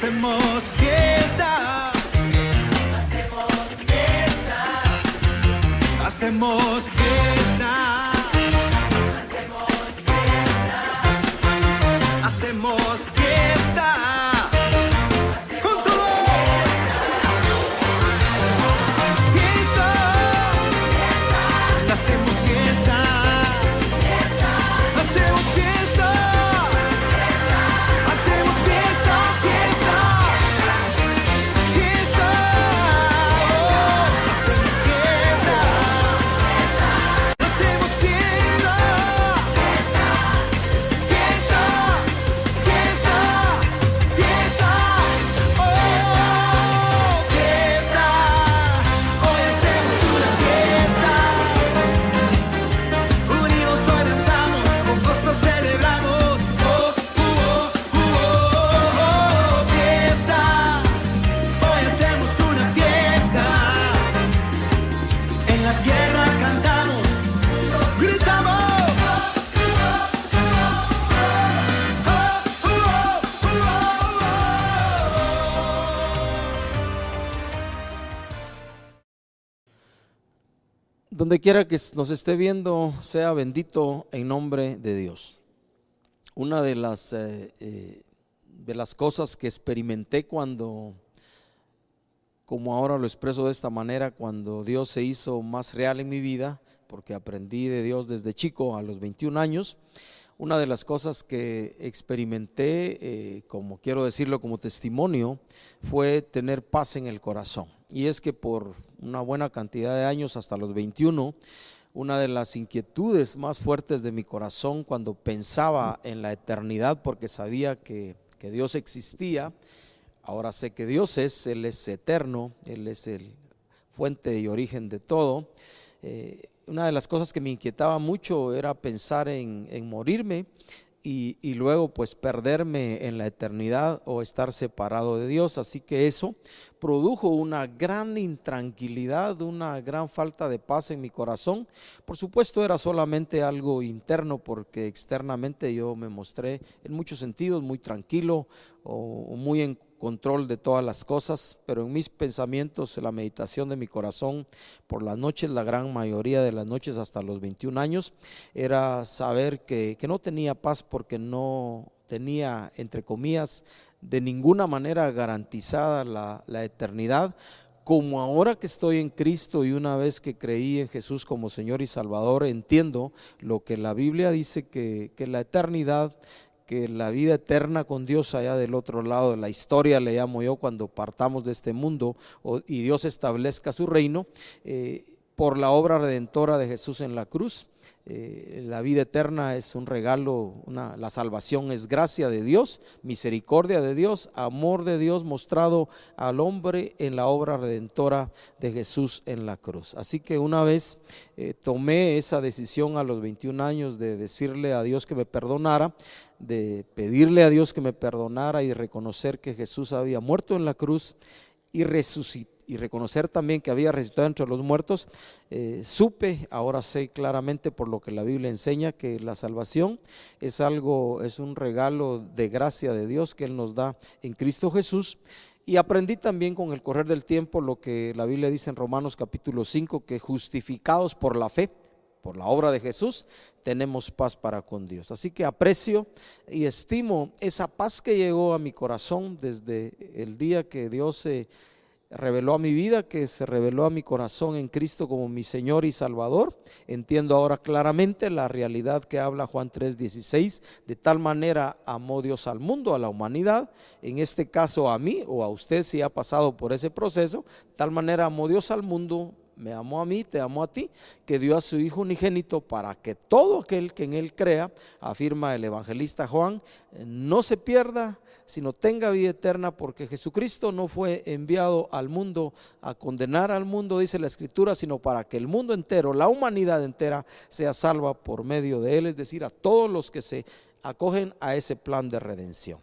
hacemos fiesta, hacemos fiesta, hacemos fiesta, hacemos fiesta, con todo, fiesta, hacemos fiesta, hacemos fiesta, hacemos fiesta, fiesta, fiesta, hacemos fiesta, hacemos fiesta, fiesta, fiesta, fiesta, oh, fiesta, hoy hacemos una fiesta, unidos hoy danzamos, con gozo celebramos, oh, fiesta, hoy hacemos una fiesta, en la tierra cantamos, gritamos. Donde quiera que nos esté viendo, sea bendito en nombre de Dios. Una de las cosas que experimenté cuando, como ahora lo expreso de esta manera, cuando Dios se hizo más real en mi vida, porque aprendí de Dios desde chico a los 21 años, una de las cosas que experimenté, como quiero decirlo como testimonio, fue tener paz en el corazón. Y es que por una buena cantidad de años, hasta los 21, una de las inquietudes más fuertes de mi corazón cuando pensaba en la eternidad, porque sabía que Dios existía, ahora sé que Dios Él es eterno, Él es el fuente y origen de todo. Una de las cosas que me inquietaba mucho era pensar en morirme y luego pues perderme en la eternidad o estar separado de Dios. Así que eso produjo una gran intranquilidad, una gran falta de paz en mi corazón. Por supuesto era solamente algo interno, porque externamente yo me mostré en muchos sentidos muy tranquilo o muy en control de todas las cosas, pero en mis pensamientos, la meditación de mi corazón por las noches, la gran mayoría de las noches hasta los 21 años, era saber que no tenía paz, porque no tenía, entre comillas, de ninguna manera garantizada la eternidad, como ahora que estoy en Cristo y una vez que creí en Jesús como Señor y Salvador, entiendo lo que la Biblia dice, que la eternidad, que la vida eterna con Dios allá del otro lado de la historia, le llamo yo, cuando partamos de este mundo y Dios establezca su reino, por la obra redentora de Jesús en la cruz. La vida eterna es un regalo, la salvación es gracia de Dios, misericordia de Dios, amor de Dios mostrado al hombre en la obra redentora de Jesús en la cruz. Así que una vez tomé esa decisión a los 21 años de decirle a Dios que me perdonara, de pedirle a Dios que me perdonara y reconocer que Jesús había muerto en la cruz y resucitó, y reconocer también que había resucitado entre los muertos, ahora sé claramente por lo que la Biblia enseña, que la salvación es un regalo de gracia de Dios que Él nos da en Cristo Jesús. Y aprendí también con el correr del tiempo lo que la Biblia dice en Romanos capítulo 5, que justificados por la fe, por la obra de Jesús, tenemos paz para con Dios. Así que aprecio y estimo esa paz que llegó a mi corazón desde el día que Dios se reveló a mi vida, que se reveló a mi corazón en Cristo como mi Señor y Salvador. Entiendo ahora claramente la realidad que habla Juan 3:16, de tal manera amó Dios al mundo, a la humanidad, en este caso a mí o a usted si ha pasado por ese proceso, de tal manera amó Dios al mundo, me amó a mí, te amó a ti, que dio a su Hijo unigénito para que todo aquel que en Él crea, afirma el evangelista Juan, no se pierda, sino tenga vida eterna, porque Jesucristo no fue enviado al mundo a condenar al mundo, dice la Escritura, sino para que el mundo entero, la humanidad entera, sea salva por medio de Él, es decir, a todos los que se acogen a ese plan de redención.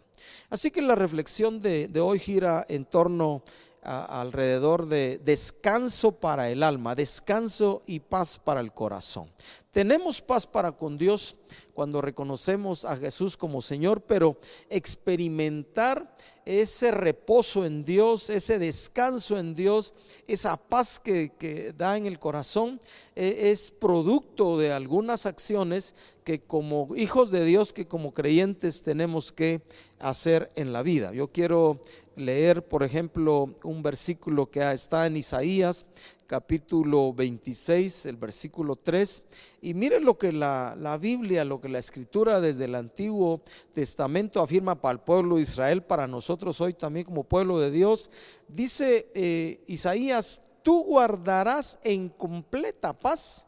Así que la reflexión de hoy gira en torno alrededor de descanso para el alma, descanso y paz para el corazón. tenemos paz para con Dios cuando reconocemos a Jesús como Señor, pero experimentar ese reposo en Dios, ese descanso en Dios, esa paz que da en el corazón, es producto de algunas acciones que como hijos de Dios, que como creyentes tenemos que hacer en la vida. Yo quiero leer, por ejemplo, un versículo que está en Isaías capítulo 26, el versículo 3, y miren lo que la Biblia, lo que la Escritura desde el Antiguo Testamento afirma para el pueblo de Israel, para nosotros hoy también como pueblo de Dios. Dice Isaías: tú guardarás en completa paz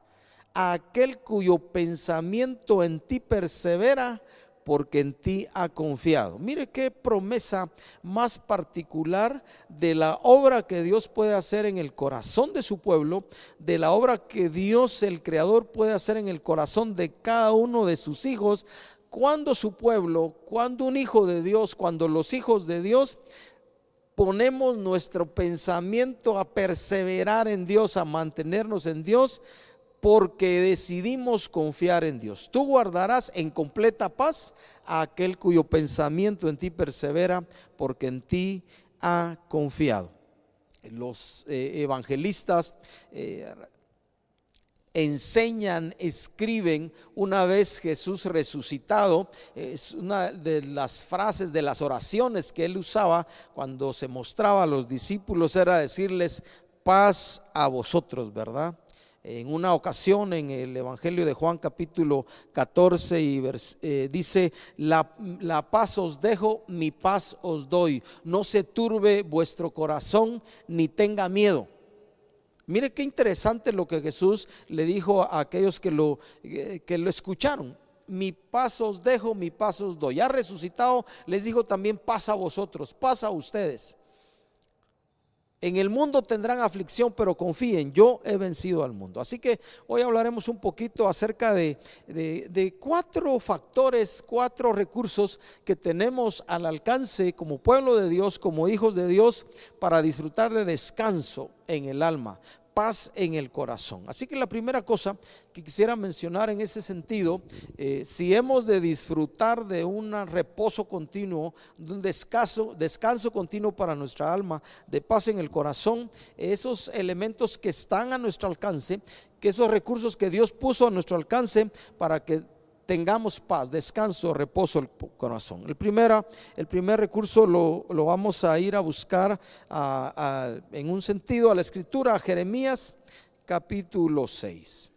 a aquel cuyo pensamiento en ti persevera, porque en ti ha confiado. Mire qué promesa más particular de la obra que Dios puede hacer en el corazón de su pueblo, de la obra que Dios el Creador puede hacer en el corazón de cada uno de sus hijos, cuando su pueblo, cuando un hijo de Dios, cuando los hijos de Dios ponemos nuestro pensamiento a perseverar en Dios, a mantenernos en Dios, porque decidimos confiar en Dios. Tú guardarás en completa paz a aquel cuyo pensamiento en ti persevera, porque en ti ha confiado. Los evangelistas enseñan, escriben, una vez Jesús resucitado, es una de las frases, de las oraciones que él usaba cuando se mostraba a los discípulos, era decirles: paz a vosotros, ¿verdad? En una ocasión en el Evangelio de Juan capítulo 14 y dice: la paz os dejo, mi paz os doy, no se turbe vuestro corazón ni tenga miedo. Mire qué interesante lo que Jesús le dijo a aquellos que lo escucharon: mi paz os dejo, mi paz os doy. Ya resucitado les dijo también: paz a vosotros, paz a ustedes. En el mundo tendrán aflicción, pero confíen, yo he vencido al mundo. Así que hoy hablaremos un poquito acerca de 4 factores, 4 recursos que tenemos al alcance como pueblo de Dios, como hijos de Dios, para disfrutar de descanso en el alma, paz en el corazón. Así que la primera cosa que quisiera mencionar en ese sentido, si hemos de disfrutar de un reposo continuo, de un descanso continuo para nuestra alma, de paz en el corazón, esos elementos que están a nuestro alcance, que esos recursos que Dios puso a nuestro alcance para que tengamos paz, descanso, reposo el corazón. El primer recurso lo vamos a ir a buscar en un sentido a la Escritura, a Jeremías capítulo 6.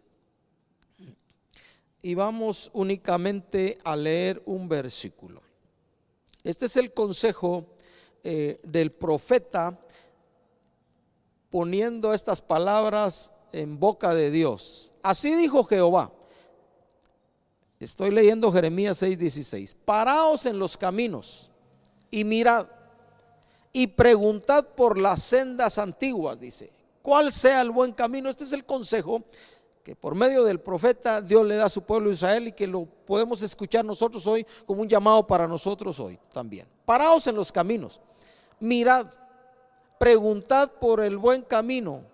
Y vamos únicamente a leer un versículo. Este es el consejo del profeta, poniendo estas palabras en boca de Dios. Así dijo Jehová. Estoy leyendo Jeremías 6:16. Paraos en los caminos y mirad y preguntad por las sendas antiguas, dice, cuál sea el buen camino. Este es el consejo que por medio del profeta Dios le da a su pueblo Israel, y que lo podemos escuchar nosotros hoy como un llamado para nosotros hoy también. Paraos en los caminos, mirad, preguntad por el buen camino,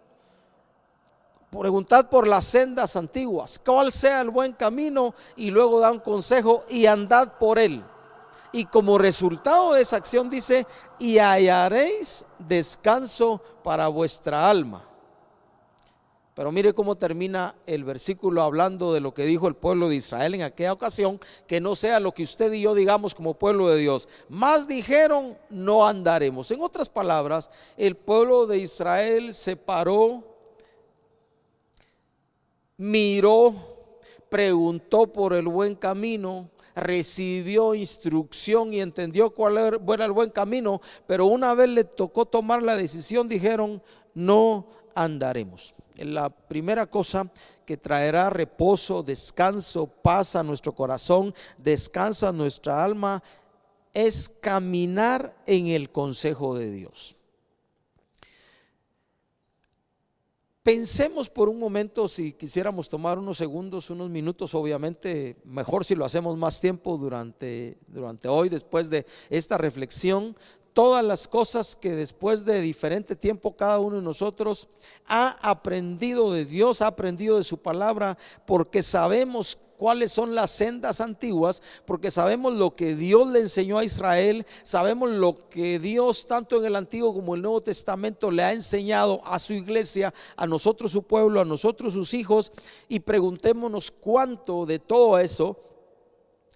preguntad por las sendas antiguas, cuál sea el buen camino, y luego da un consejo: y andad por él. Y como resultado de esa acción dice: y hallaréis descanso para vuestra alma. Pero mire cómo termina el versículo hablando de lo que dijo el pueblo de Israel en aquella ocasión, que no sea lo que usted y yo digamos como pueblo de Dios. Más dijeron: no andaremos. En otras palabras, el pueblo de Israel se paró, miró, preguntó por el buen camino, recibió instrucción y entendió cuál era el buen camino, pero una vez le tocó tomar la decisión, dijeron: no andaremos. La primera cosa que traerá reposo, descanso, paz a nuestro corazón, descanso a nuestra alma, es caminar en el consejo de Dios. Pensemos por un momento, si quisiéramos tomar unos segundos, unos minutos, obviamente mejor si lo hacemos más tiempo durante hoy, después de esta reflexión, todas las cosas que después de diferente tiempo cada uno de nosotros ha aprendido de Dios, ha aprendido de su palabra, porque sabemos cuáles son las sendas antiguas, porque sabemos lo que Dios le enseñó a Israel, sabemos lo que Dios tanto en el Antiguo como en el Nuevo Testamento le ha enseñado a su iglesia, a nosotros su pueblo, a nosotros sus hijos, y preguntémonos cuánto de todo eso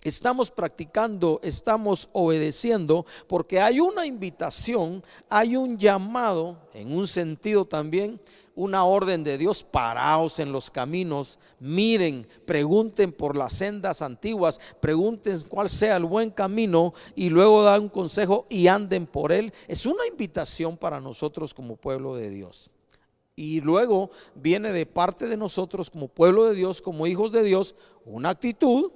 estamos practicando, estamos obedeciendo, porque hay una invitación, hay un llamado, en un sentido también, una orden de Dios: paraos en los caminos, miren, pregunten por las sendas antiguas, pregunten cuál sea el buen camino y luego dan un consejo y anden por él. Es una invitación para nosotros como pueblo de Dios. Y luego viene de parte de nosotros como pueblo de Dios, como hijos de Dios, una actitud.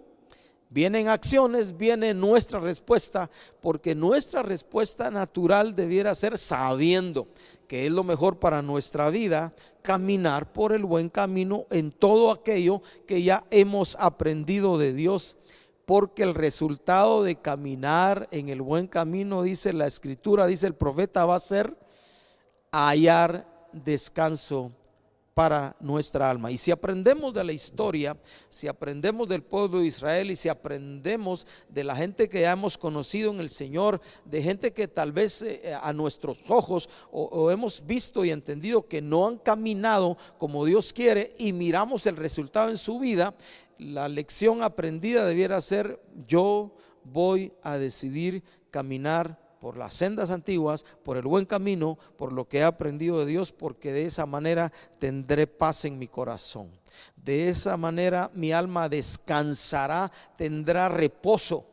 Vienen acciones, viene nuestra respuesta, porque nuestra respuesta natural debiera ser, sabiendo que es lo mejor para nuestra vida, caminar por el buen camino en todo aquello que ya hemos aprendido de Dios, porque el resultado de caminar en el buen camino, dice la Escritura, dice el profeta, va a ser hallar descanso para nuestra alma. Y si aprendemos de la historia, si aprendemos del pueblo de Israel y si aprendemos de la gente que ya hemos conocido en el Señor, de gente que tal vez a nuestros ojos o hemos visto y entendido que no han caminado como Dios quiere, y miramos el resultado en su vida, la lección aprendida debiera ser: yo voy a decidir caminar por las sendas antiguas, por el buen camino, por lo que he aprendido de Dios, porque de esa manera tendré paz en mi corazón. De esa manera mi alma descansará, tendrá reposo,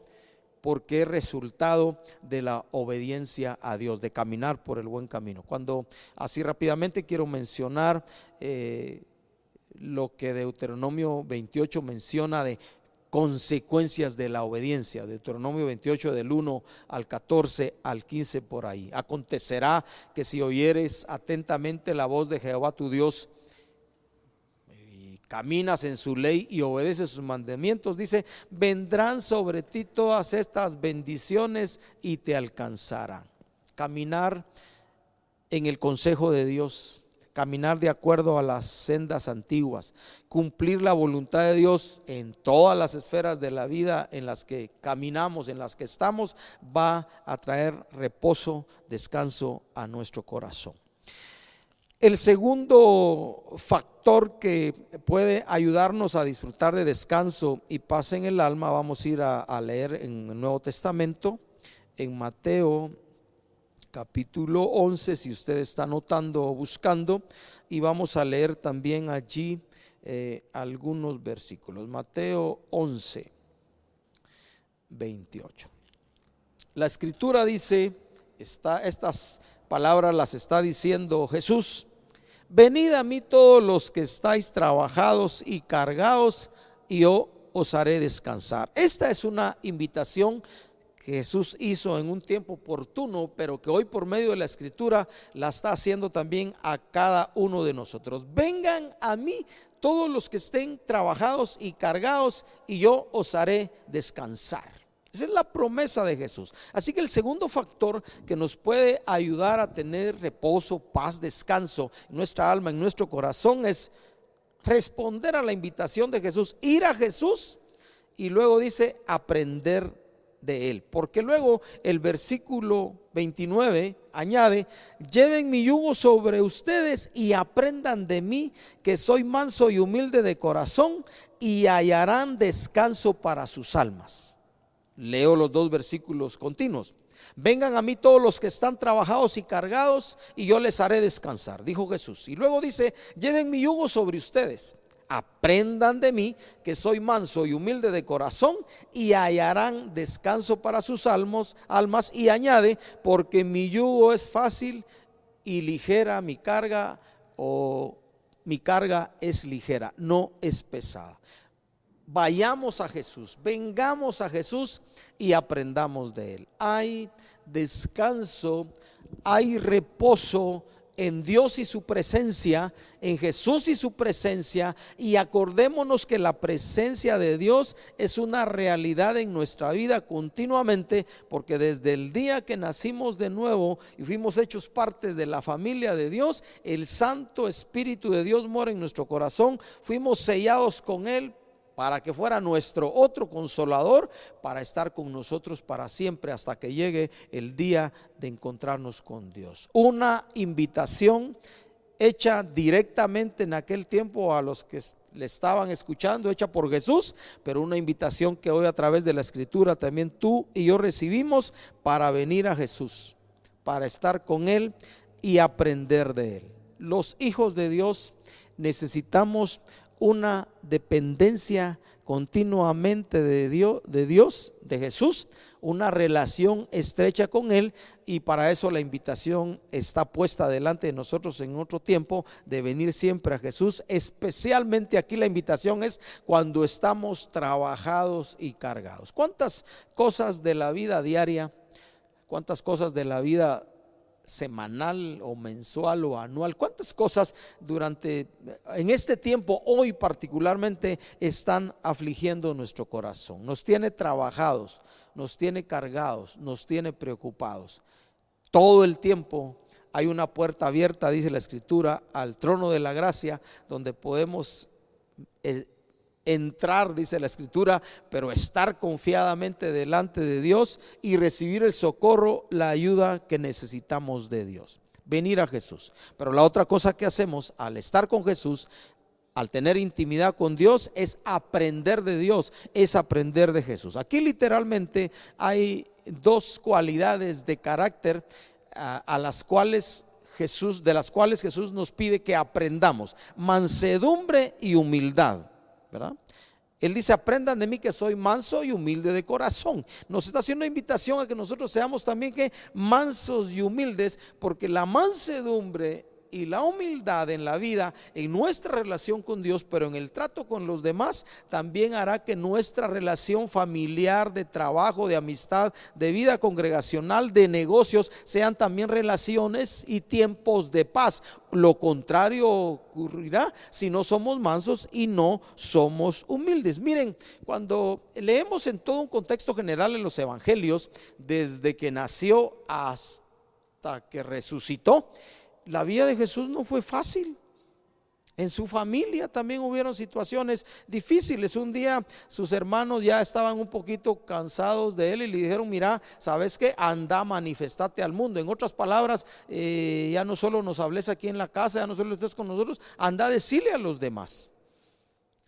porque es resultado de la obediencia a Dios, de caminar por el buen camino. Cuando así rápidamente quiero mencionar lo que Deuteronomio 28 menciona de consecuencias de la obediencia. Deuteronomio 28 del 1 al 14 al 15 por ahí. Acontecerá que si oyeres atentamente la voz de Jehová tu Dios y caminas en su ley y obedeces sus mandamientos, dice, vendrán sobre ti todas estas bendiciones y te alcanzarán. Caminar en el consejo de Dios, caminar de acuerdo a las sendas antiguas, cumplir la voluntad de Dios en todas las esferas de la vida en las que caminamos, en las que estamos, va a traer reposo, descanso a nuestro corazón. El segundo factor que puede ayudarnos a disfrutar de descanso y paz en el alma, vamos a ir a leer en el Nuevo Testamento, en Mateo capítulo 11, si usted está anotando o buscando, y vamos a leer también allí algunos versículos. Mateo 11, 28. La Escritura dice, estas palabras las está diciendo Jesús: venid a mí todos los que estáis trabajados y cargados, y yo os haré descansar. Esta es una invitación que Jesús hizo en un tiempo oportuno, pero que hoy por medio de la Escritura la está haciendo también a cada uno de nosotros. Vengan a mí todos los que estén trabajados y cargados, y yo os haré descansar. Esa es la promesa de Jesús. Así que el segundo factor que nos puede ayudar a tener reposo, paz, descanso en nuestra alma, en nuestro corazón, es responder a la invitación de Jesús, ir a Jesús, y luego dice aprender de él, porque luego el versículo 29 añade: lleven mi yugo sobre ustedes y aprendan de mí, que soy manso y humilde de corazón, y hallarán descanso para sus almas. Leo los dos versículos continuos. Vengan a mí todos los que están trabajados y cargados, y yo les haré descansar, dijo Jesús. Y luego dice: lleven mi yugo sobre ustedes, aprendan de mí, que soy manso y humilde de corazón, y hallarán descanso para sus almas. Y añade: porque mi yugo es fácil y ligera mi carga, o mi carga es ligera, no es pesada. Vayamos a Jesús, vengamos a Jesús y aprendamos de él. Hay descanso, hay reposo en Dios y su presencia, en Jesús y su presencia, y acordémonos que la presencia de Dios es una realidad en nuestra vida continuamente, porque desde el día que nacimos de nuevo y fuimos hechos parte de la familia de Dios, el Santo Espíritu de Dios mora en nuestro corazón, fuimos sellados con Él para que fuera nuestro otro consolador, para estar con nosotros para siempre hasta que llegue el día de encontrarnos con Dios. Una invitación hecha directamente en aquel tiempo a los que le estaban escuchando, hecha por Jesús, pero una invitación que hoy a través de la Escritura también tú y yo recibimos para venir a Jesús, para estar con Él y aprender de Él. Los hijos de Dios necesitamos una dependencia continuamente de Dios, de Jesús, una relación estrecha con Él, y para eso la invitación está puesta delante de nosotros en otro tiempo de venir siempre a Jesús. Especialmente aquí la invitación es cuando estamos trabajados y cargados. ¿Cuántas cosas de la vida diaria, cuántas cosas de la vida semanal o mensual o anual, cuántas cosas en este tiempo, hoy particularmente, están afligiendo nuestro corazón? Nos tiene trabajados, nos tiene cargados, nos tiene preocupados. Todo el tiempo hay una puerta abierta, dice la Escritura, al trono de la gracia, donde podemos entrar, dice la Escritura, pero estar confiadamente delante de Dios y recibir el socorro, la ayuda que necesitamos de Dios. Venir a Jesús. Pero la otra cosa que hacemos al estar con Jesús, al tener intimidad con Dios, es aprender de Dios, es aprender de Jesús. Aquí literalmente hay dos cualidades de carácter de las cuales Jesús nos pide que aprendamos: mansedumbre y humildad, ¿verdad? Él dice: aprendan de mí que soy manso y humilde de corazón. Nos está haciendo una invitación a que nosotros seamos también mansos y humildes, porque la mansedumbre y la humildad en la vida, en nuestra relación con Dios, pero en el trato con los demás, también hará que nuestra relación familiar, de trabajo, de amistad, de vida congregacional, de negocios, sean también relaciones y tiempos de paz. Lo contrario ocurrirá si no somos mansos y no somos humildes. Miren, cuando leemos en todo un contexto general en los evangelios, desde que nació hasta que resucitó, la vida de Jesús no fue fácil. En su familia también hubieron situaciones difíciles. Un día sus hermanos ya estaban un poquito cansados de él y le dijeron: mira, ¿sabes qué? Anda, manifestate al mundo. En otras palabras, ya no solo nos hables aquí en la casa, ya no solo estés con nosotros, anda a decirle a los demás.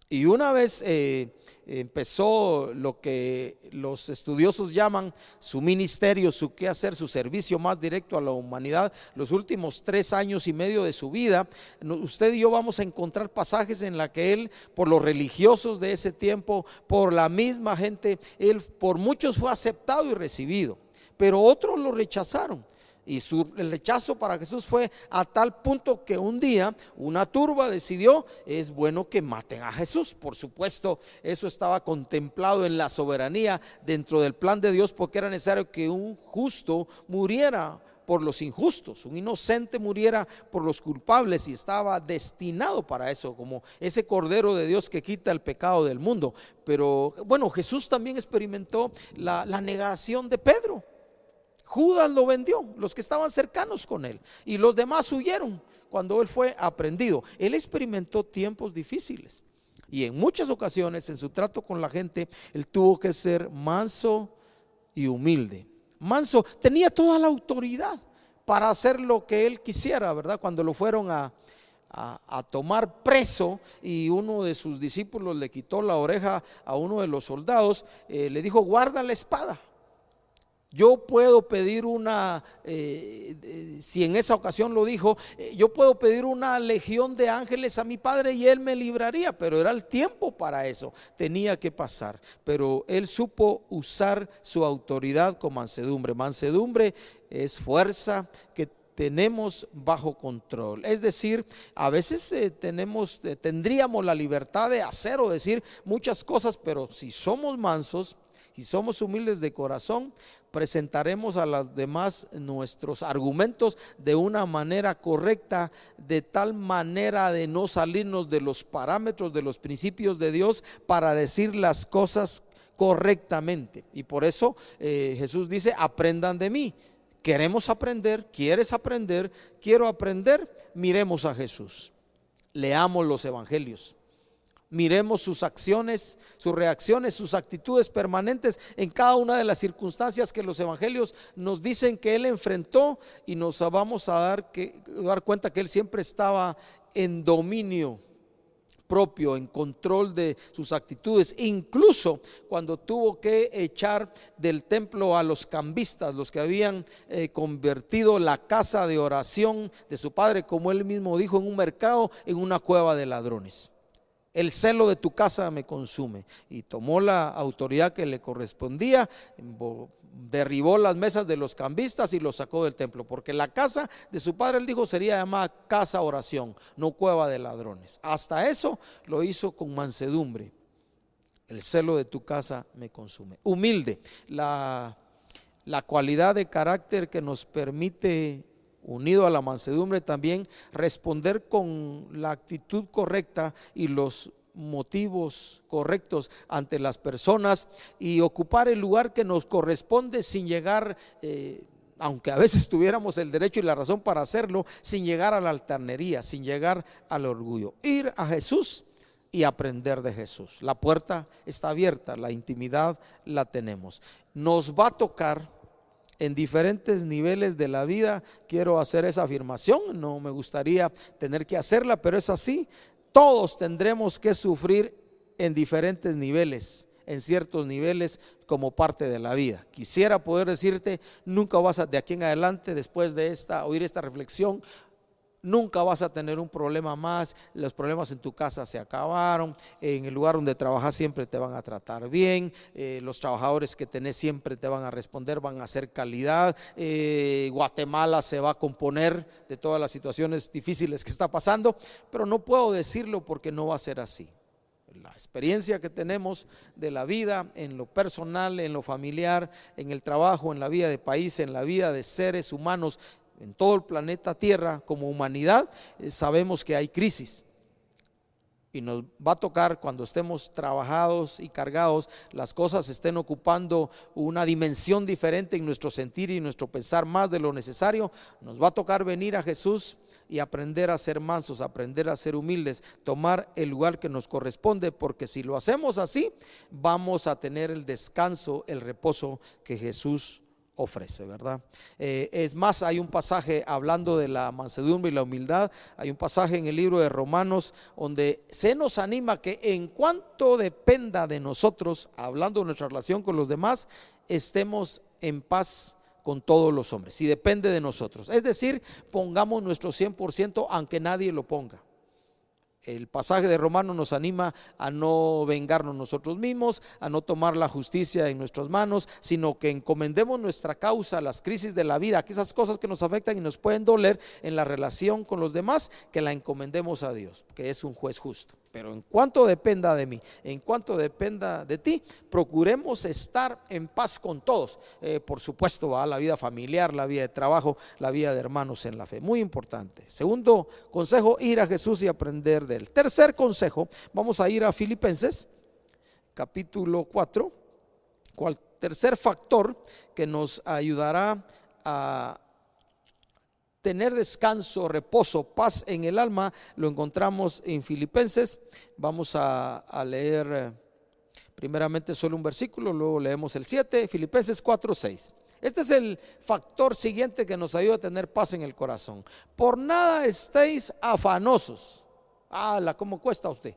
Y una vez empezó lo que los estudiosos llaman su ministerio, su quehacer, su servicio más directo a la humanidad, los últimos 3 años y medio de su vida. Usted y yo vamos a encontrar pasajes en la que él, por los religiosos de ese tiempo, por la misma gente, él por muchos fue aceptado y recibido, pero otros lo rechazaron. Y el rechazo para Jesús fue a tal punto que un día una turba decidió: es bueno que maten a Jesús. Por supuesto, eso estaba contemplado en la soberanía, dentro del plan de Dios, porque era necesario que un justo muriera por los injustos, un inocente muriera por los culpables, y estaba destinado para eso, como ese Cordero de Dios que quita el pecado del mundo. Pero bueno, Jesús también experimentó la negación de Pedro. Judas lo vendió, los que estaban cercanos con él, y los demás huyeron cuando él fue aprehendido. Él experimentó tiempos difíciles, y en muchas ocasiones en su trato con la gente él tuvo que ser manso y humilde. Manso, tenía toda la autoridad para hacer lo que él quisiera, ¿verdad? Cuando lo fueron a tomar preso y uno de sus discípulos le quitó la oreja a uno de los soldados, le dijo: guarda la espada. Yo puedo pedir si en esa ocasión lo dijo, yo puedo pedir una legión de ángeles a mi Padre y Él me libraría, pero era el tiempo para eso, tenía que pasar. Pero él supo usar su autoridad con mansedumbre. Mansedumbre es fuerza que tenemos bajo control. Es decir, a veces tendríamos la libertad de hacer o decir muchas cosas, pero si somos mansos y somos humildes de corazón, presentaremos a las demás nuestros argumentos de una manera correcta, de tal manera de no salirnos de los parámetros, de los principios de Dios, para decir las cosas correctamente. Y por eso Jesús dice: aprendan de mí. Queremos aprender, quieres aprender, quiero aprender. Miremos a Jesús, leamos los evangelios, miremos sus acciones, sus reacciones, sus actitudes permanentes en cada una de las circunstancias que los evangelios nos dicen que Él enfrentó, y nos vamos a dar cuenta que Él siempre estaba en dominio propio, en control de sus actitudes. Incluso cuando tuvo que echar del templo a los cambistas, los que habían convertido la casa de oración de su padre, como él mismo dijo, en un mercado, en una cueva de ladrones. El celo de tu casa me consume. Y tomó la autoridad que le correspondía, derribó las mesas de los cambistas y los sacó del templo, porque la casa de su padre, él dijo, sería llamada casa oración, no cueva de ladrones. Hasta eso lo hizo con mansedumbre. El celo de tu casa me consume. Humilde, la cualidad de carácter que nos permite, unido a la mansedumbre, también responder con la actitud correcta y los motivos correctos ante las personas, y ocupar el lugar que nos corresponde sin llegar, aunque a veces tuviéramos el derecho y la razón para hacerlo, sin llegar a la altanería, sin llegar al orgullo. Ir a Jesús y aprender de Jesús. La puerta está abierta, la intimidad la tenemos. Nos va a tocar en diferentes niveles de la vida. Quiero hacer esa afirmación, no me gustaría tener que hacerla, pero es así. Todos tendremos que sufrir en diferentes niveles, en ciertos niveles, como parte de la vida. Quisiera poder decirte: nunca vas a, de aquí en adelante, después de oír esta reflexión, nunca vas a tener un problema más, los problemas en tu casa se acabaron, en el lugar donde trabajas siempre te van a tratar bien, los trabajadores que tenés siempre te van a responder, van a hacer calidad, Guatemala se va a componer de todas las situaciones difíciles que está pasando, pero no puedo decirlo porque no va a ser así. La experiencia que tenemos de la vida, en lo personal, en lo familiar, en el trabajo, en la vida de país, en la vida de seres humanos, en todo el planeta Tierra, como humanidad, sabemos que hay crisis, y nos va a tocar, cuando estemos trabajados y cargados, las cosas estén ocupando una dimensión diferente en nuestro sentir y nuestro pensar más de lo necesario, nos va a tocar venir a Jesús y aprender a ser mansos, aprender a ser humildes, tomar el lugar que nos corresponde, porque si lo hacemos así, vamos a tener el descanso, el reposo que Jesús ofrece, ¿verdad? Es más, hay un pasaje hablando de la mansedumbre y la humildad, hay un pasaje en el libro de Romanos donde se nos anima que en cuanto dependa de nosotros, hablando de nuestra relación con los demás, estemos en paz con todos los hombres, si depende de nosotros, es decir, pongamos nuestro 100% aunque nadie lo ponga. El pasaje de Romanos nos anima a no vengarnos nosotros mismos, a no tomar la justicia en nuestras manos, sino que encomendemos nuestra causa, las crisis de la vida, esas cosas que nos afectan y nos pueden doler en la relación con los demás, que la encomendemos a Dios, que es un juez justo. Pero en cuanto dependa de mí, en cuanto dependa de ti, procuremos estar en paz con todos. Por supuesto, va la vida familiar, la vida de trabajo, la vida de hermanos en la fe. Muy importante. Segundo consejo, ir a Jesús y aprender de Él. Tercer consejo, vamos a ir a Filipenses, capítulo 4. Tercer factor que nos ayudará a tener descanso, reposo, paz en el alma, lo encontramos en Filipenses. Vamos a leer primeramente solo un versículo, luego leemos el 7, Filipenses 4:6. Este es el factor siguiente que nos ayuda a tener paz en el corazón. Por nada estéis afanosos. ¿Cómo cuesta a usted?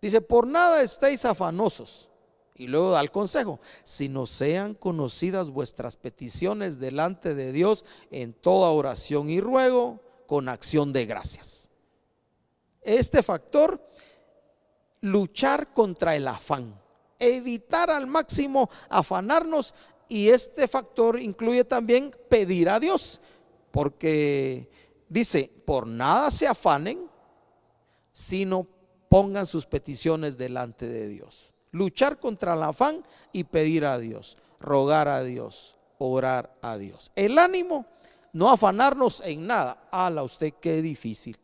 Dice, por nada estéis afanosos. Y luego da el consejo: sino sean conocidas vuestras peticiones delante de Dios en toda oración y ruego con acción de gracias. Este factor, luchar contra el afán, evitar al máximo afanarnos, y este factor incluye también pedir a Dios, porque dice, por nada se afanen, sino pongan sus peticiones delante de Dios. Luchar contra el afán y pedir a Dios, rogar a Dios, orar a Dios. El ánimo, no afanarnos en nada. Ala usted, qué difícil.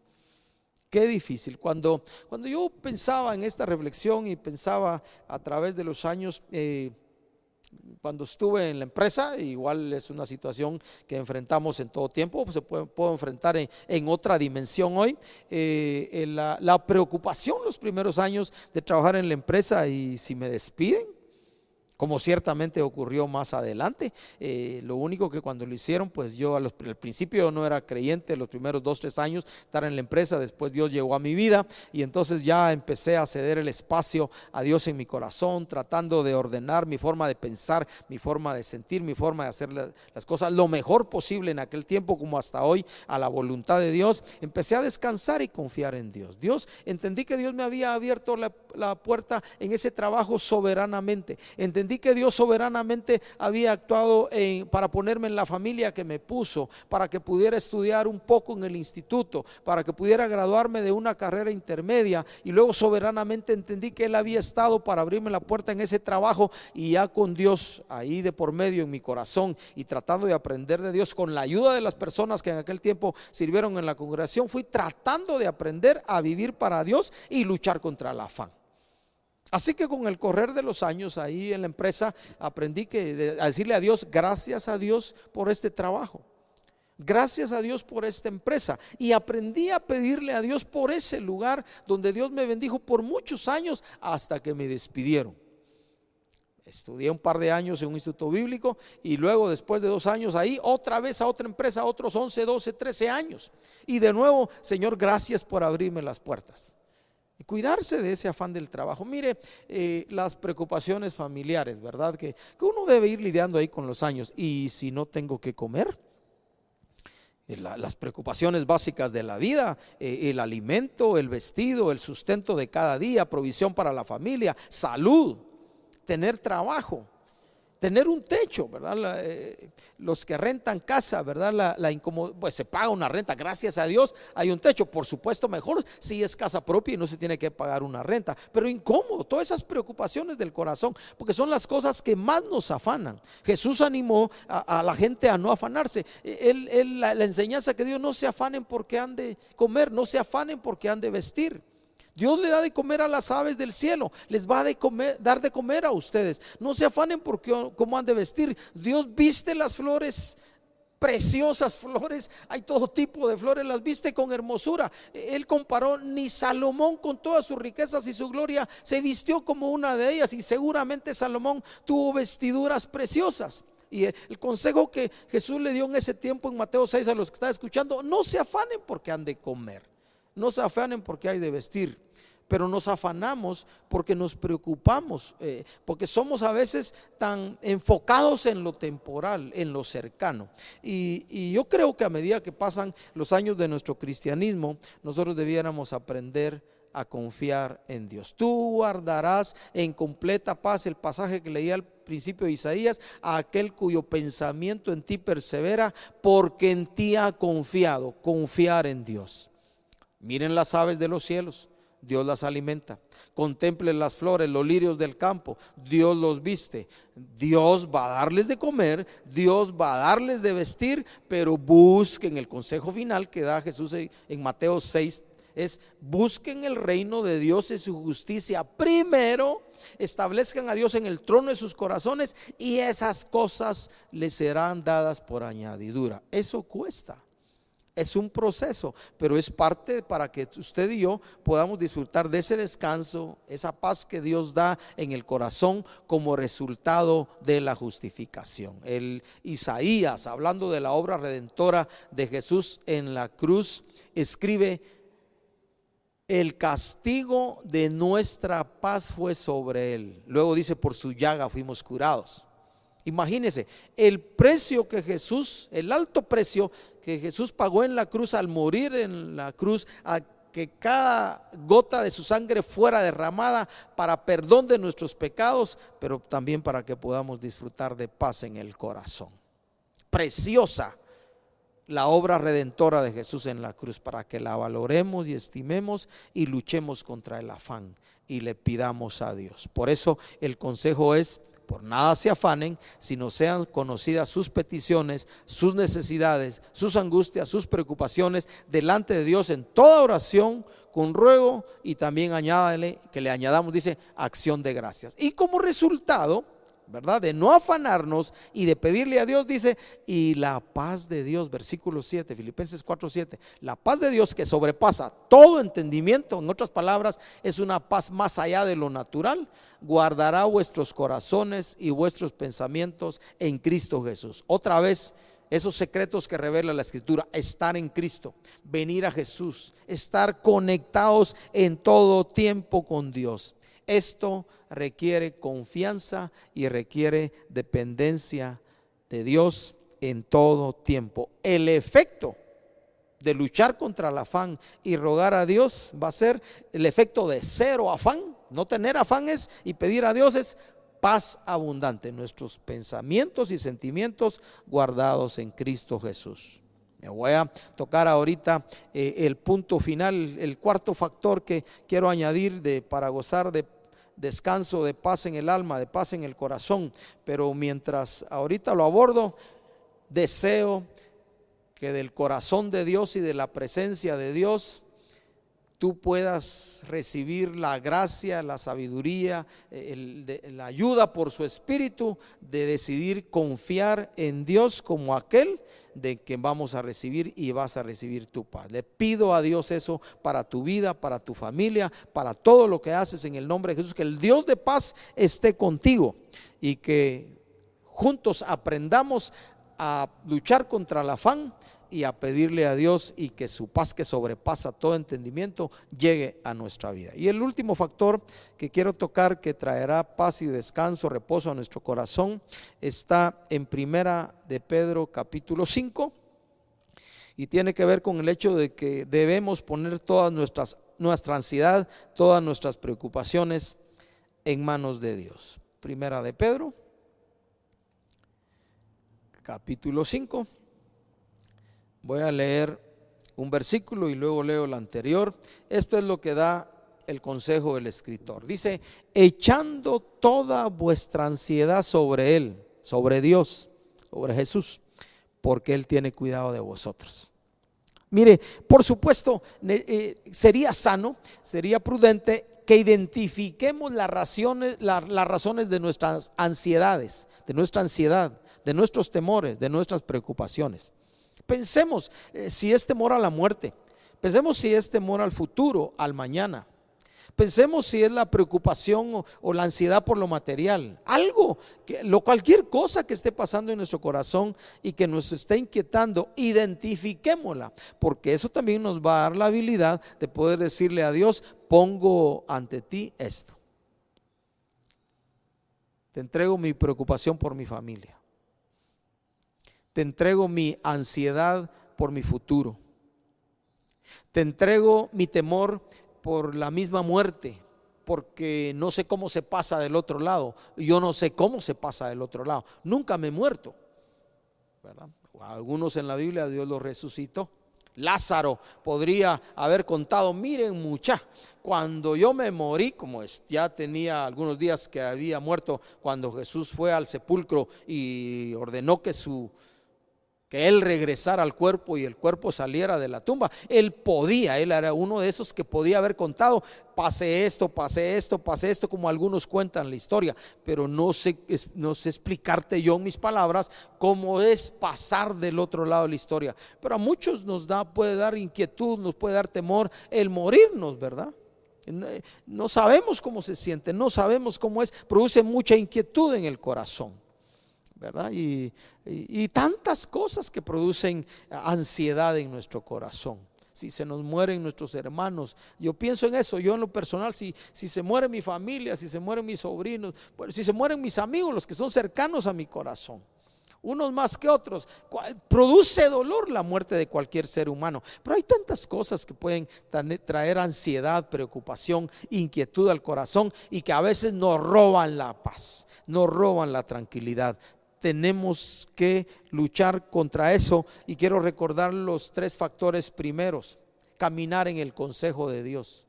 Qué difícil. Cuando yo pensaba en esta reflexión y pensaba a través de los años, cuando estuve en la empresa, igual es una situación que enfrentamos en todo tiempo, pues puedo enfrentar en otra dimensión hoy, la preocupación los primeros años de trabajar en la empresa y si me despiden, como ciertamente ocurrió más adelante. Lo único que cuando lo hicieron, pues yo al principio no era creyente, los primeros 2-3 años estar en la empresa, después Dios llegó a mi vida y entonces ya empecé a ceder el espacio a Dios en mi corazón, tratando de ordenar mi forma de pensar, mi forma de sentir, mi forma de hacer las cosas lo mejor posible en aquel tiempo como hasta hoy, a la voluntad de Dios. Empecé a descansar y confiar en Dios. Entendí que Dios me había abierto la puerta en ese trabajo soberanamente. Entendí que Dios soberanamente había actuado para ponerme en la familia que me puso, para que pudiera estudiar un poco en el instituto, para que pudiera graduarme de una carrera intermedia, y luego soberanamente entendí que Él había estado para abrirme la puerta en ese trabajo, y ya con Dios ahí de por medio en mi corazón y tratando de aprender de Dios con la ayuda de las personas que en aquel tiempo sirvieron en la congregación, fui tratando de aprender a vivir para Dios y luchar contra el afán. Así que con el correr de los años ahí en la empresa aprendí a decirle a Dios, gracias a Dios por este trabajo, gracias a Dios por esta empresa, y aprendí a pedirle a Dios por ese lugar donde Dios me bendijo por muchos años hasta que me despidieron. Estudié un par de años en un instituto bíblico y luego después de 2 años ahí otra vez a otra empresa, otros 11, 12, 13 años, y de nuevo, Señor, gracias por abrirme las puertas. Y cuidarse de ese afán del trabajo. Mire, las preocupaciones familiares, ¿verdad? Que uno debe ir lidiando ahí con los años. Y si no tengo que comer, las preocupaciones básicas de la vida, el alimento, el vestido, el sustento de cada día, provisión para la familia, salud, tener trabajo, tener un techo, ¿verdad? Los que rentan casa, ¿verdad? Pues se paga una renta, gracias a Dios hay un techo. Por supuesto, mejor si es casa propia y no se tiene que pagar una renta, pero incómodo, todas esas preocupaciones del corazón, porque son las cosas que más nos afanan. Jesús animó a la gente a no afanarse. La enseñanza que dio: no se afanen porque han de comer, no se afanen porque han de vestir. Dios le da de comer a las aves del cielo, les va a dar de comer a ustedes. No se afanen porque cómo han de vestir. Dios viste las flores, preciosas flores, hay todo tipo de flores, las viste con hermosura. Él comparó, ni Salomón con todas sus riquezas y su gloria se vistió como una de ellas, y seguramente Salomón tuvo vestiduras preciosas. Y el consejo que Jesús le dio en ese tiempo en Mateo 6 a los que están escuchando: no se afanen porque han de comer, no se afanen porque hay de vestir. Pero nos afanamos porque nos preocupamos, porque somos a veces tan enfocados en lo temporal, en lo cercano. Y yo creo que a medida que pasan los años de nuestro cristianismo, nosotros debiéramos aprender a confiar en Dios. Tú guardarás en completa paz, el pasaje que leí al principio de Isaías, a aquel cuyo pensamiento en ti persevera, porque en ti ha confiado. Confiar en Dios. Miren las aves de los cielos, Dios las alimenta. Contemplen las flores, los lirios del campo, Dios los viste. Dios va a darles de comer, Dios va a darles de vestir, pero busquen el consejo final que da Jesús en Mateo 6. Es: busquen el reino de Dios y su justicia primero, establezcan a Dios en el trono de sus corazones, y esas cosas les serán dadas por añadidura. Eso cuesta. Es un proceso, pero es parte para que usted y yo podamos disfrutar de ese descanso, esa paz que Dios da en el corazón como resultado de la justificación. El Isaías, hablando de la obra redentora de Jesús en la cruz, escribe: el castigo de nuestra paz fue sobre él. Luego dice: por su llaga fuimos curados. Imagínense el precio que Jesús, el alto precio que Jesús pagó en la cruz, al morir en la cruz, a que cada gota de su sangre fuera derramada para perdón de nuestros pecados, pero también para que podamos disfrutar de paz en el corazón. Preciosa la obra redentora de Jesús en la cruz, para que la valoremos y estimemos y luchemos contra el afán y le pidamos a Dios. Por eso el consejo es: por nada se afanen, sino sean conocidas sus peticiones, sus necesidades, sus angustias, sus preocupaciones delante de Dios en toda oración, con ruego, y también añádale, que le añadamos, dice, acción de gracias. Y como resultado, ¿verdad?, de no afanarnos y de pedirle a Dios, dice, y la paz de Dios, versículo 7, Filipenses 4:7, la paz de Dios que sobrepasa todo entendimiento, en otras palabras, es una paz más allá de lo natural, guardará vuestros corazones y vuestros pensamientos en Cristo Jesús. Otra vez, esos secretos que revela la Escritura: estar en Cristo, venir a Jesús, estar conectados en todo tiempo con Dios. Esto requiere confianza y requiere dependencia de Dios en todo tiempo. El efecto de luchar contra el afán y rogar a Dios va a ser el efecto de cero afán. No tener afanes y pedir a Dios es paz abundante, nuestros pensamientos y sentimientos guardados en Cristo Jesús. Me voy a tocar ahorita el punto final, el cuarto factor que quiero añadir para gozar de descanso, de paz en el alma, de paz en el corazón. Pero mientras ahorita lo abordo, deseo que del corazón de Dios y de la presencia de Dios tú puedas recibir la gracia, la sabiduría, la ayuda por su Espíritu de decidir confiar en Dios como aquel de que vamos a recibir y vas a recibir tu paz. Le pido a Dios eso para tu vida, para tu familia, para todo lo que haces en el nombre de Jesús, que el Dios de paz esté contigo y que juntos aprendamos a luchar contra el afán y a pedirle a Dios, y que su paz, que sobrepasa todo entendimiento, llegue a nuestra vida. Y el último factor que quiero tocar, que traerá paz y descanso, reposo a nuestro corazón, está en Primera de Pedro capítulo 5, y tiene que ver con el hecho de que debemos poner toda nuestra ansiedad, todas nuestras preocupaciones en manos de Dios. Primera de Pedro capítulo 5. Voy a leer un versículo y luego leo el anterior. Esto es lo que da el consejo del escritor. Dice: echando toda vuestra ansiedad sobre Él, sobre Dios, sobre Jesús, porque Él tiene cuidado de vosotros. Mire, por supuesto, sería sano, sería prudente que identifiquemos las razones de nuestras ansiedades, de nuestra ansiedad, de nuestros temores, de nuestras preocupaciones. Pensemos si es temor a la muerte, pensemos si es temor al futuro, al mañana, pensemos si es la preocupación o la ansiedad por lo material, cualquier cosa que esté pasando en nuestro corazón y que nos esté inquietando, identifiquémosla, porque eso también nos va a dar la habilidad de poder decirle a Dios: pongo ante ti esto, te entrego mi preocupación por mi familia, te entrego mi ansiedad por mi futuro, te entrego mi temor por la misma muerte, porque no sé cómo se pasa del otro lado. Yo no sé cómo se pasa del otro lado, nunca me he muerto, ¿verdad? Algunos en la Biblia Dios los resucitó. Lázaro podría haber contado: miren cuando yo me morí, como ya tenía algunos días que había muerto, cuando Jesús fue al sepulcro y ordenó que él regresara al cuerpo y el cuerpo saliera de la tumba, él era uno de esos que podía haber contado: pasé esto, como algunos cuentan la historia, pero no sé explicarte yo en mis palabras cómo es pasar del otro lado de la historia. Pero a muchos puede dar inquietud, nos puede dar temor el morirnos, ¿verdad? No sabemos cómo se siente, no sabemos cómo es, produce mucha inquietud en el corazón, ¿verdad? Y tantas cosas que producen ansiedad en nuestro corazón. Si se nos mueren nuestros hermanos, yo pienso en eso, yo en lo personal, si se muere mi familia, si se mueren mis sobrinos, si se mueren mis amigos, los que son cercanos a mi corazón, unos más que otros, produce dolor la muerte de cualquier ser humano. Pero hay tantas cosas que pueden traer ansiedad, preocupación, inquietud al corazón, y que a veces nos roban la paz, nos roban la tranquilidad. Tenemos que luchar contra eso, y quiero recordar los 3 factores primeros: caminar en el consejo de Dios,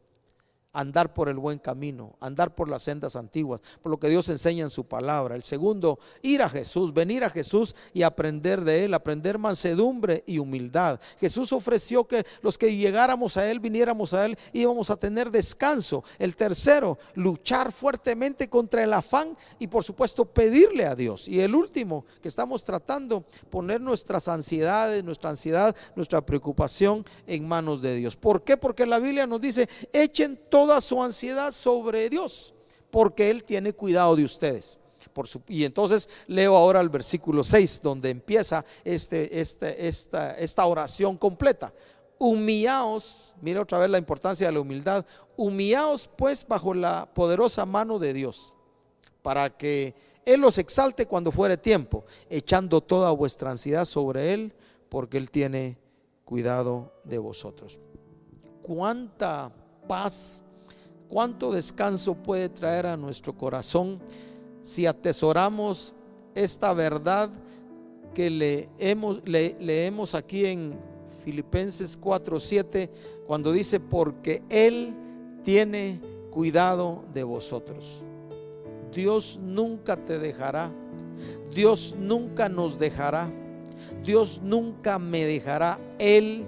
andar por el buen camino, andar por las sendas antiguas, por lo que Dios enseña en su palabra. El segundo, ir a Jesús, venir a Jesús y aprender de Él, aprender mansedumbre y humildad. Jesús ofreció que los que llegáramos a Él, viniéramos a Él, íbamos a tener descanso. El tercero, luchar fuertemente contra el afán y por supuesto pedirle a Dios. Y el último que estamos tratando, poner nuestras ansiedades, nuestra ansiedad, nuestra preocupación en manos de Dios. ¿Por qué? Porque la Biblia nos dice, echen toda su ansiedad sobre Dios, porque Él tiene cuidado de ustedes. Y entonces leo ahora el versículo 6, donde empieza esta oración completa. Humillaos, mira otra vez la importancia de la humildad. Humillaos pues bajo la poderosa mano de Dios, para que Él los exalte cuando fuere tiempo, echando toda vuestra ansiedad sobre Él, porque Él tiene cuidado de vosotros. Cuánta paz, cuánto descanso puede traer a nuestro corazón si atesoramos esta verdad que leemos aquí en Filipenses 4:7, cuando dice, porque Él tiene cuidado de vosotros. Dios nunca te dejará, Dios nunca nos dejará, Dios nunca me dejará. Él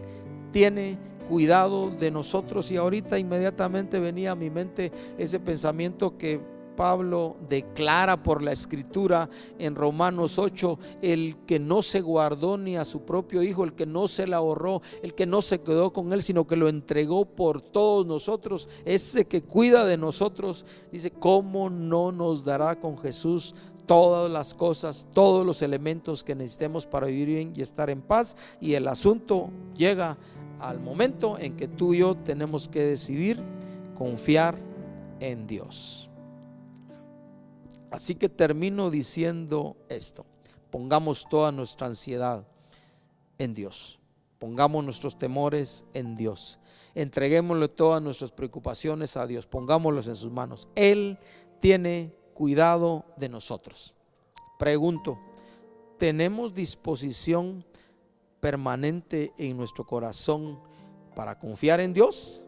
tiene cuidado de nosotros. Y ahorita inmediatamente venía a mi mente ese pensamiento que Pablo declara por la escritura en Romanos 8, el que no se guardó ni a su propio hijo, el que no se le ahorró, el que no se quedó con él, sino que lo entregó por todos nosotros, ese que cuida de nosotros, dice, ¿cómo no nos dará con Jesús todas las cosas, todos los elementos que necesitemos para vivir bien y estar en paz? Y el asunto llega al momento en que tú y yo tenemos que decidir confiar en Dios. Así que termino diciendo esto: pongamos toda nuestra ansiedad en Dios, pongamos nuestros temores en Dios, entreguémosle todas nuestras preocupaciones a Dios, pongámoslos en sus manos. Él tiene cuidado de nosotros. Pregunto, ¿tenemos disposición permanente en nuestro corazón para confiar en Dios?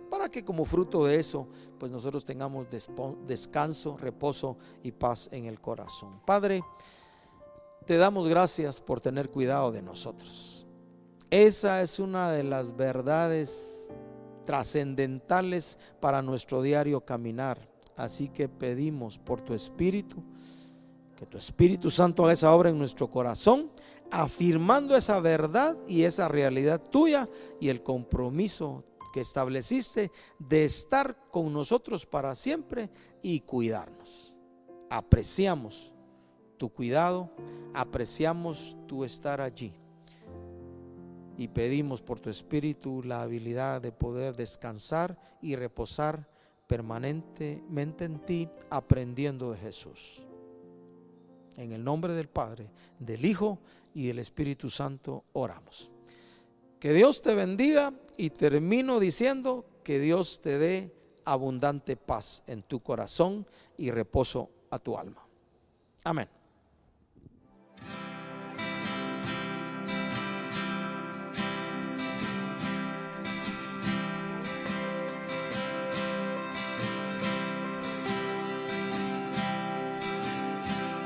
Para que como fruto de eso, pues nosotros tengamos descanso, reposo y paz en el corazón. Padre, te damos gracias por tener cuidado de nosotros. Esa es una de las verdades trascendentales para nuestro diario caminar. Así que pedimos por tu Espíritu, que tu Espíritu Santo haga esa obra en nuestro corazón, afirmando esa verdad y esa realidad tuya y el compromiso que estableciste de estar con nosotros para siempre y cuidarnos. Apreciamos tu cuidado, apreciamos tu estar allí y pedimos por tu Espíritu la habilidad de poder descansar y reposar permanentemente en ti, aprendiendo de Jesús. En el nombre del Padre, del Hijo y del Espíritu Santo oramos. Que Dios te bendiga, y termino diciendo que Dios te dé abundante paz en tu corazón y reposo a tu alma. Amén.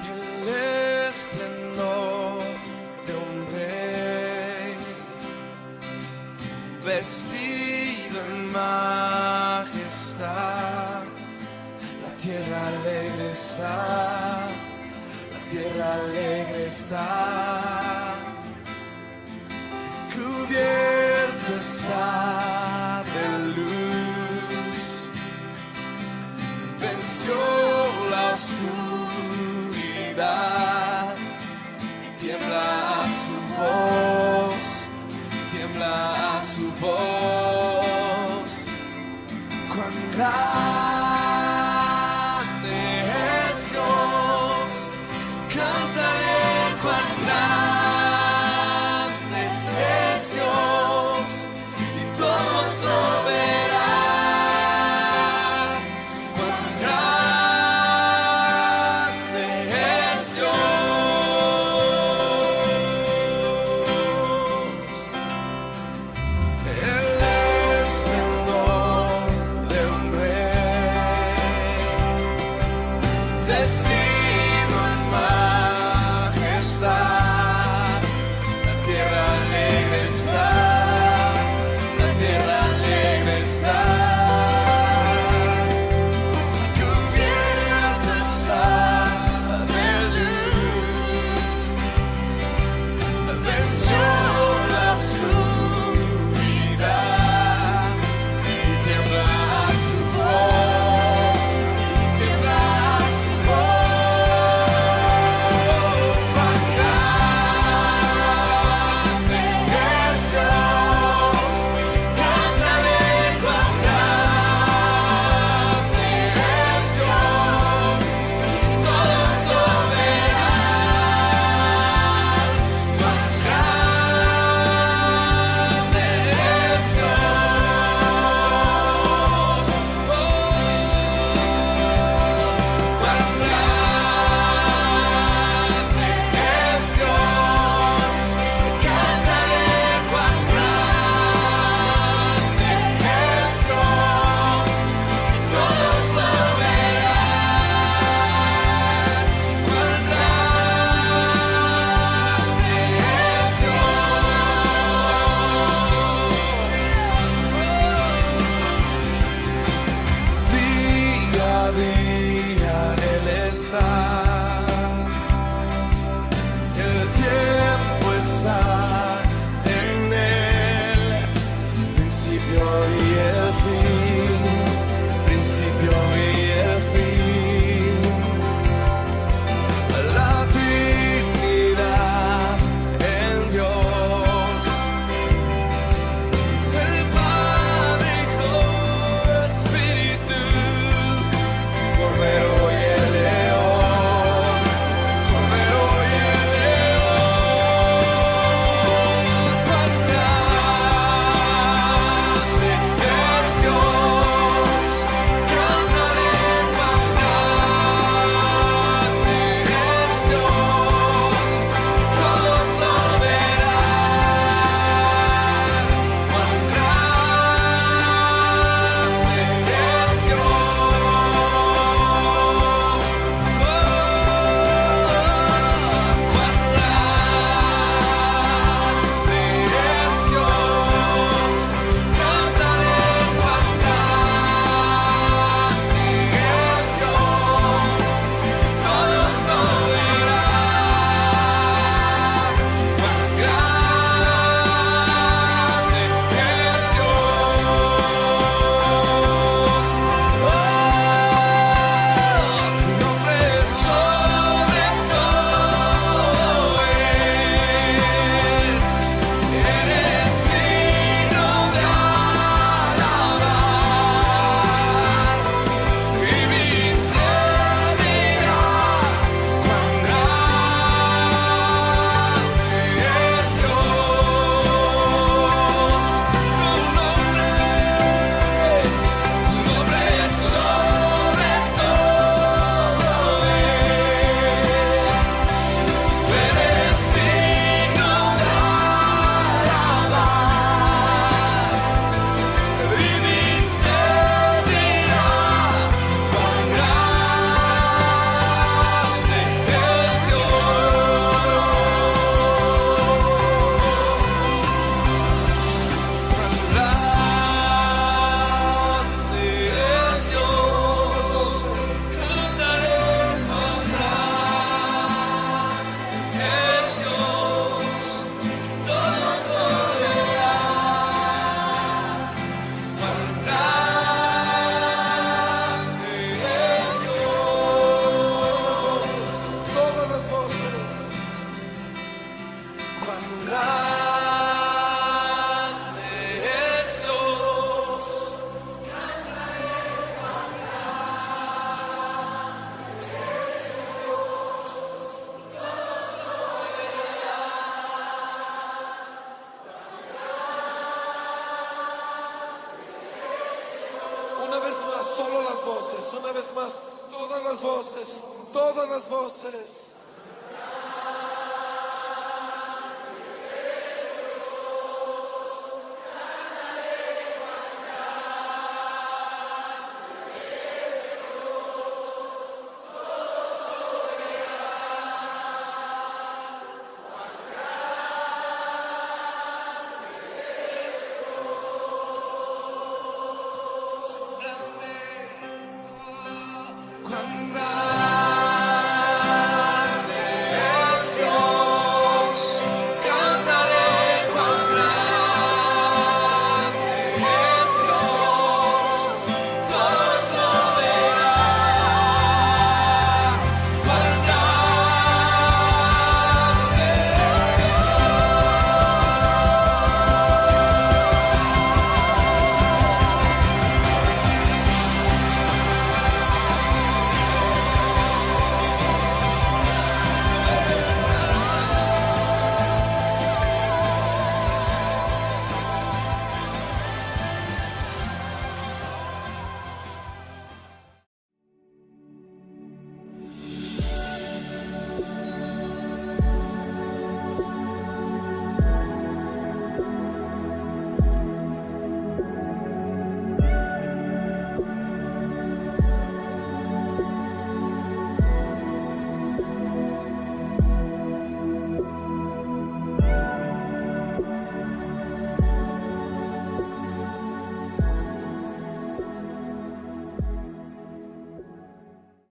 El esplendor de un rey vestido en majestad, la tierra alegre está, la tierra alegre está, cubierto está de luz, venció la oscuridad y tiembla a su voz, tiembla a su voz. Cuán grande es Dios, cántale cuán grande es Dios, y todos lo verán. Cuán grande grande Jesús. Una vez más, solo las voces, una vez más, todas las voces, todas las voces.